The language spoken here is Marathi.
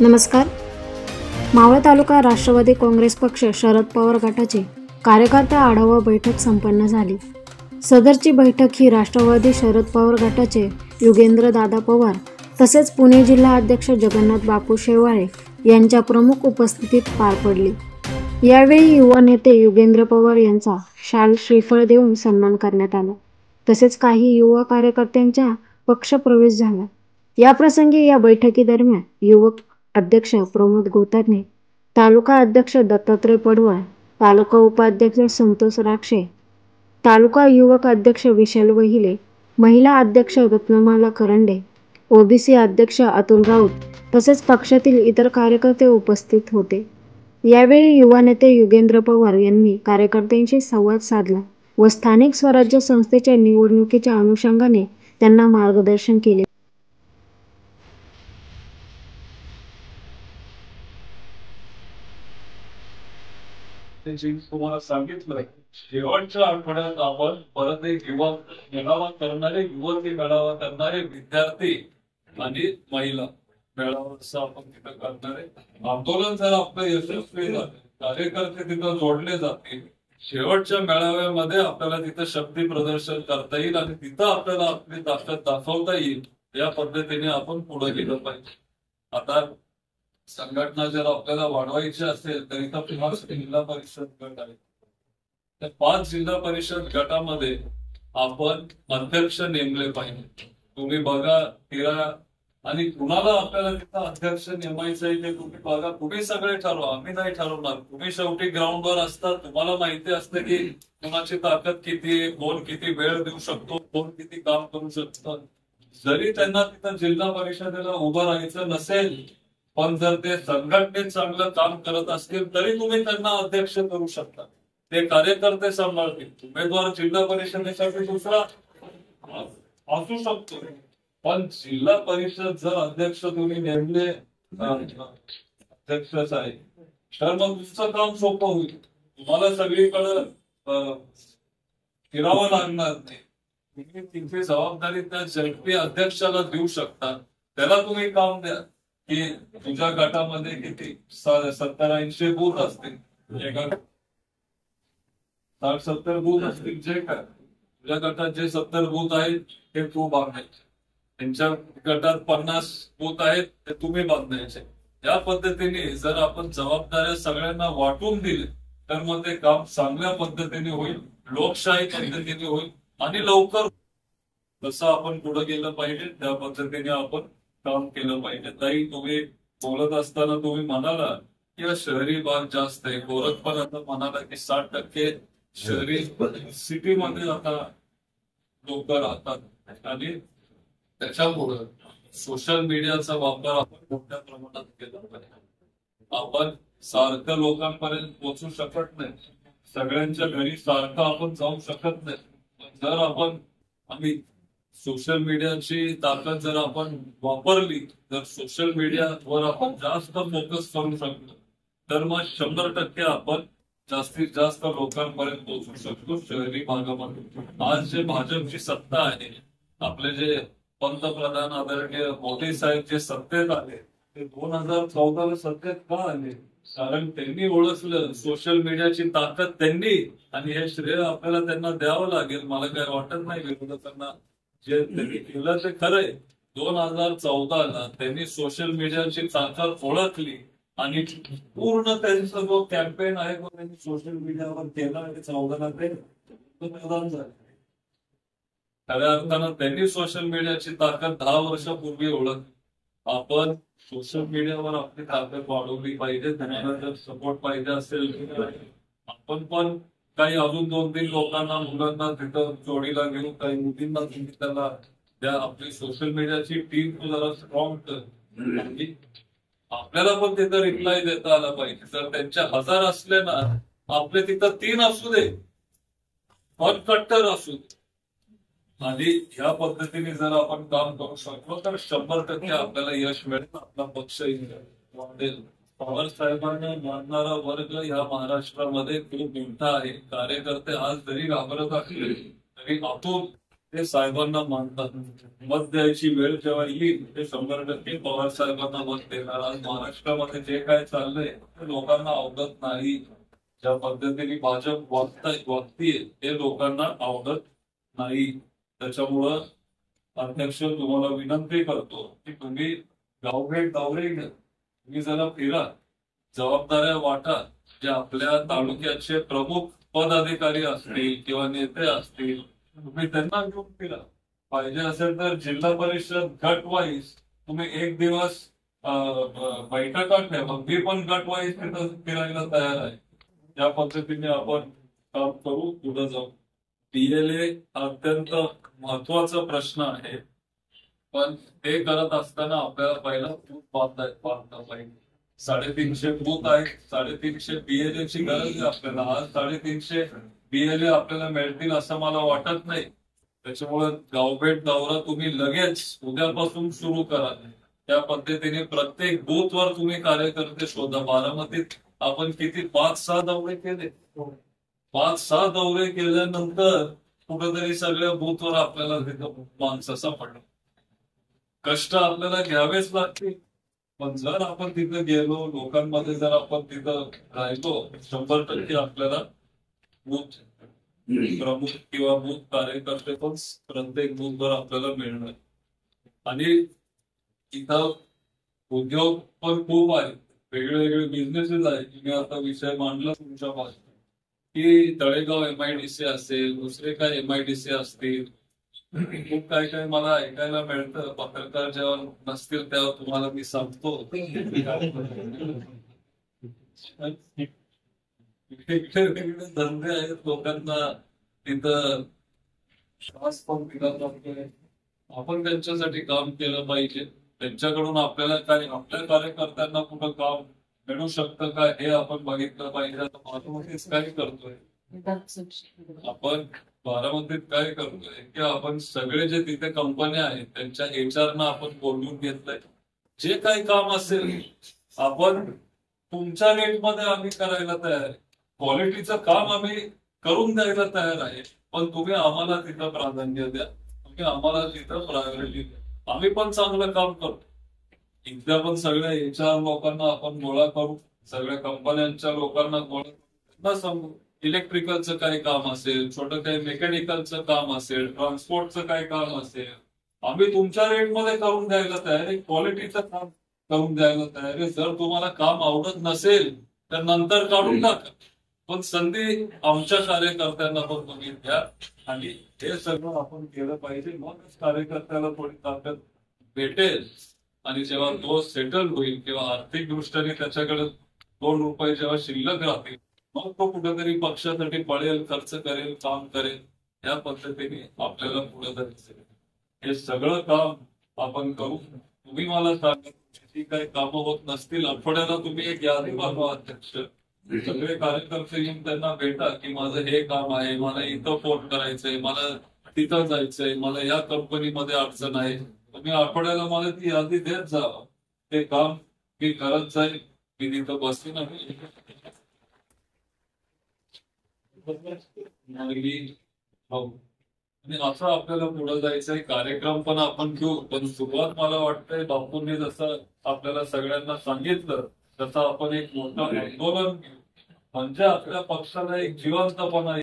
नमस्कार. मावळ तालुका राष्ट्रवादी काँग्रेस पक्ष शरद पवार गटाची कार्यकर्ता आढावा बैठक संपन्न झाली. सदरची बैठक ही राष्ट्रवादी शरद पवार गटाचे युगेंद्र दादा पवार तसेच पुणे जिल्हा अध्यक्ष जगन्नाथ बापू शेवाळे यांच्या प्रमुख उपस्थितीत पार पडली. यावेळी युवा नेते युगेंद्र पवार यांचा शाल श्रीफळ देऊन सन्मान करण्यात आला. तसेच काही युवा कार्यकर्त्यांचा पक्ष प्रवेश झाला. याप्रसंगी या बैठकीदरम्यान युवक अध्यक्ष प्रमोद गोतारणे, तालुका अध्यक्ष दत्तात्रय पडवळ, तालुका उपाध्यक्ष संतोष राक्षे, तालुका युवक अध्यक्ष विशाल वहिले, महिला अध्यक्ष रत्नमाला करंडे, ओबीसी अध्यक्ष अतुल राऊत तसेच पक्षातील इतर कार्यकर्ते उपस्थित होते. यावेळी युवा नेते युगेंद्र पवार यांनी कार्यकर्त्यांशी संवाद साधला व स्थानिक स्वराज्य संस्थेच्या निवडणुकीच्या अनुषंगाने त्यांना मार्गदर्शन केले. तुम्हाला सांगितलं शेवटच्या आठवड्यात आपण परत एक युवा मेळावा करणारे, युवती मेळावा करणारे, विद्यार्थी आणि महिला मेळावा असं आपण तिथं करणारे. आंदोलन जर आपलं यशस्वी झालं, कार्यकर्ते तिथं जोडले जातील, शेवटच्या मेळाव्यामध्ये आपल्याला तिथं शक्ती प्रदर्शन करता येईल आणि तिथं आपल्याला आपली ताकद दाखवता येईल. या पद्धतीने आपण पुढे गेलं पाहिजे. आता संघटना जर आपल्याला वाढवायची असेल तर इथं 5 जिल्हा परिषद गट आहेत. त्या 5 जिल्हा परिषद गटामध्ये आपण अध्यक्ष नेमले पाहिजे. तुम्ही बघा फिरा आणि कुणाला आपल्याला तिथं अध्यक्ष नेमायचं आहे ते तुम्ही बघा. तुम्ही सगळे ठरवा, आम्ही नाही ठरवणार. तुम्ही शेवटी ग्राउंडवर असतात, तुम्हाला माहिती असतं की कुणाची ताकद किती आहे, कोण किती वेळ देऊ शकतो, कोण किती काम करू शकतं. जरी त्यांना तिथं जिल्हा परिषदेला उभं राहायचं नसेल पण जर ते संघटनेत चांगलं काम करत असतील तरी तुम्ही त्यांना अध्यक्ष करू शकता. ते कार्यकर्ते सांभाळतील. उमेदवार जिल्हा परिषदेसाठी दुसरा असू शकतो पण जिल्हा परिषद जर अध्यक्ष तुम्ही नेमले अध्यक्षच आहे तर मग तुमचं काम सोपं होईल. तुम्हाला सगळीकडे फिरावं लागणार नाही. तुम्ही तिथे जबाबदारी त्या झडपी अध्यक्षाला देऊ शकता. त्याला तुम्ही काम द्या की तुझ्या गटामध्ये किती 70-80 बूथ असतील, 60-70 बूथ असतील, जे काय तुझ्या गटात जे 70 बूथ आहेत ते तू बांधायचे, त्यांच्या गटात 50 बूथ आहेत ते तुम्ही बांधायचे. या पद्धतीने जर आपण जबाबदाऱ्या सगळ्यांना वाटून दिले तर मग ते काम चांगल्या पद्धतीने होईल, लोकशाही पद्धतीने होईल आणि लवकर. तसं आपण पुढे गेलं पाहिजे, त्या पद्धतीने आपण काम केलं पाहिजे. ताई, तुम्ही बोलत असताना तुम्ही म्हणाला की शहरी भाग जास्त आहे. गोरख पण आता म्हणाला की 60% शहरी सिटीमध्ये आता लोक राहतात आणि त्याच्यामुळं सोशल मीडियाचा वापर आपण मोठ्या प्रमाणात केला पाहिजे. आपण सारखं लोकांपर्यंत पोहोचू शकत नाही, सगळ्यांच्या घरी सारखं आपण जाऊ शकत नाही. जर आम्ही सोशल मीडियाची ताकद जर आपण वापरली, जर सोशल मीडियावर आपण जास्त फोकस करू शकलो तर मग 100% आपण जास्तीत जास्त लोकांपर्यंत पोहोचू शकतो शहरी भागामध्ये. आज जे भाजपची सत्ता आहे, आपले जे पंतप्रधान आदरणीय मोदी साहेब जे सत्तेत आले ते 2014ला सत्तेत का आले? कारण त्यांनी ओळखलं सोशल मीडियाची ताकद त्यांनी, आणि हे श्रेय आपल्याला त्यांना द्यावं लागेल. मला काय वाटत नाही विरोधकांना. जे त्यांनी केलं ते खरंय. 2014ला त्यांनी सोशल मीडियाची ताकद ओळखली आणि पूर्ण त्यांचा जो कॅम्पेन आहे तो त्यांनी सोशल मीडियावर केला आणि 14ला ते पंतप्रधान झाले. खऱ्या अर्थानं त्यांनी सोशल मीडियाची ताकद 10 वर्षापूर्वी ओळखली. आपण सोशल मीडियावर आपली ताकद वाढवली पाहिजे. त्यांना जर सपोर्ट पाहिजे असेल आपण पण काही अजून 2-3 लोकांना, मुलांना तिथं जोडीला घेऊन काही मुलींना तुम्ही त्याला त्या आपली सोशल मीडियाची टीम जरा स्ट्रॉंग कर. आपल्याला पण तिथं रिप्लाय देता आला पाहिजे. जर त्यांच्या 1000 असले ना, आपले तिथं 3 असू दे पण कट्टर असू दे, आणि ह्या पद्धतीने जर आपण काम करू शकलो तर 100% आपल्याला यश मिळेल. आपला पक्षही वाढेल. पवार साहेबांना मानणारा वर्ग या महाराष्ट्रामध्ये खूप मोठा आहे. कार्यकर्ते आज जरी घाबरत असले तरी आतून ते साहेबांना मानतात. मत द्यायची वेळ जेव्हा येईल ते 100% पवार साहेबांना मत देणार. आज महाराष्ट्रामध्ये जे काय चाललंय ते लोकांना आवडत नाही. ज्या पद्धतीने भाजप वागतीये ते लोकांना आवडत नाही. त्याच्यामुळं अध्यक्ष तुम्हाला विनंती करतो की तुम्ही गावभेट दौरे घ्या, तुम्ही जरा फिरा, जबाबदाऱ्या वाटा. जे आपल्या तालुक्याचे प्रमुख पदाधिकारी असतील किंवा नेते असतील तुम्ही त्यांना घेऊन फिरा. पाहिजे असेल तर जिल्हा परिषद गट वाईज तुम्ही एक दिवस बैठका ठेवा. मी पण गट वाईज तिथं फिरायला तयार आहे. त्या पद्धतीने आपण काम करू, पुढे जाऊ. PLA अत्यंत महत्वाचा प्रश्न आहे, पण ते करत असताना आपल्याला पहिला बूथ बांधता पाहिजे. 350 बूथ आहेत, 350 BLA ची गरज आहे आपल्याला. आज 350 BLA आपल्याला मिळतील असं मला वाटत नाही. त्याच्यामुळे गावभेट दौरा तुम्ही लगेच उद्यापासून सुरू करा. त्या पद्धतीने प्रत्येक बूथवर तुम्ही कार्यकर्ते शोधा. बारामतीत आपण किती 5-6 दौरे केले. 5-6 दौरे केल्यानंतर कुठेतरी सगळ्या बूथवर आपल्याला तिथं माणसं सापडलं. कष्ट आपल्याला घ्यावेच लागतील, पण जर आपण तिथं गेलो, लोकांमध्ये जर आपण तिथं राहिलो, 100% आपल्याला बूथ प्रमुख किंवा बूथ कार्यकर्ते पण प्रत्येक बूथवर आपल्याला मिळणार. आणि इथं उद्योग पण खूप आहेत, वेगळे वेगळे बिझनेसेस आहेत. मी आता विषय मांडला तुमच्या भाषेत की तळेगाव MIDC असेल, दुसरे काय MIDC असतील, खूप काय काय मला ऐकायला मिळतं. पत्रकार जेव्हा नसतील तेव्हा तुम्हाला मी सांगतो. वेगळे धंदे आहेत, लोकांना तिथं श्वास पण दिला जातोय. आपण त्यांच्यासाठी काम केलं पाहिजे. त्यांच्याकडून आपल्याला काय, आपल्या कार्यकर्त्यांना कुठं काम मिळू शकतं का हे आपण बघितलं पाहिजे. आता बारामतीत काय करतोय आपण, बारामतीत काय करतोय की आपण सगळे जे तिथे कंपन्या आहेत त्यांच्या HR ना आपण बोलवून घेतलंय. जे काही काम असेल आपण तुमच्या रेटमध्ये आम्ही करायला तयार आहे. क्वालिटीचं काम आम्ही करून द्यायला तयार आहे, पण तुम्ही आम्हाला तिथं प्राधान्य द्या, तुम्ही आम्हाला तिथं प्रायोरिटी द्या. आम्ही पण चांगलं काम करतो. इथल्या पण सगळ्या HR लोकांना आपण गोळा करू, सगळ्या कंपन्यांच्या लोकांना गोळा करू, त्यांना सांगू इलेक्ट्रिकलचं काही काम असेल, छोटं काही मेकॅनिकलचं काम असेल, ट्रान्सपोर्टचं काही काम असेल, आम्ही तुमच्या रेटमध्ये करून द्यायला तयार आहे. क्वालिटीचं काम करून द्यायला तयार आहे. जर तुम्हाला काम आवडत नसेल तर नंतर काढून टाका, पण संधी आमच्या कार्यकर्त्यांना पण तुम्ही द्या. आणि हे सगळं आपण केलं पाहिजे. मगच कार्यकर्त्याला थोडी ताकद भेटेल. आणि जेव्हा तो सेटल होईल किंवा आर्थिक दृष्ट्याने त्याच्याकडे 2 रुपये जेव्हा शिल्लक राहतील, मग तो कुठेतरी पक्षासाठी पळेल, खर्च करेल, काम करेल. या पद्धतीने आपल्याला पुढे जायचं. हे सगळं काम आपण करू. तुम्ही मला सांगा, जी काही कामं होत नसतील, आठवड्याला तुम्ही एक यादी बनवा अध्यक्ष. सगळे कार्यकर्ते येऊन त्यांना भेटा की माझं हे काम आहे, मला इथं फोन करायचंय, मला तिथं जायचंय, मला या कंपनीमध्ये अडचण आहे. तुम्ही आठवड्याला मला ती यादी देत जा. ते काम मी करत जाईल. मी तिथं बसेन आणि असं आपल्याला पुढे जायचंय. कार्यक्रम पण आपण घेऊ, पण सुरुवात मला वाटतंय बापूंनी जसं आपल्याला सगळ्यांना सांगितलं तसं आपण एक मोठं आंदोलन घेऊ, म्हणजे आपल्या पक्षाला एक जिवंतपणा